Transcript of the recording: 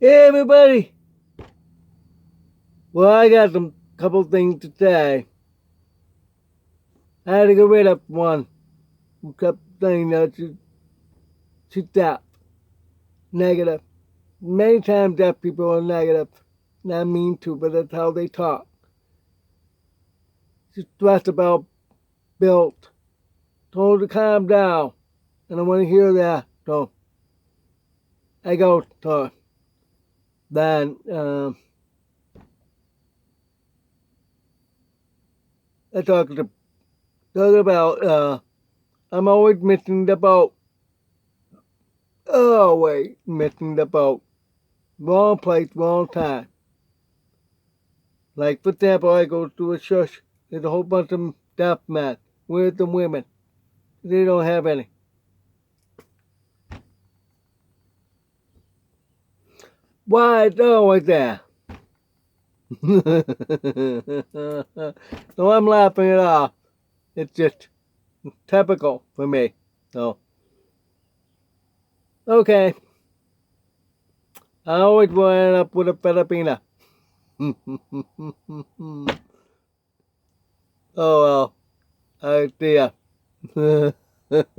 Hey everybody! Well, I got some couple things to say. I had to get rid of one who kept saying that she stopped. Negative. Many times deaf people are negative. Not mean to, but that's how they talk. She's stressed about built. Told her to calm down. I don't want to hear that. So I go to her. Then I talk about I'm always missing the boat. Always missing the boat. Wrong place, wrong time. Like, for example, I go to a church. There's a whole bunch of deaf men. Where's the women? They don't have any. Why it's always there? So I'm laughing it off. It's just typical for me. So, okay. I always wind up with a Filipina. Oh well, I see ya.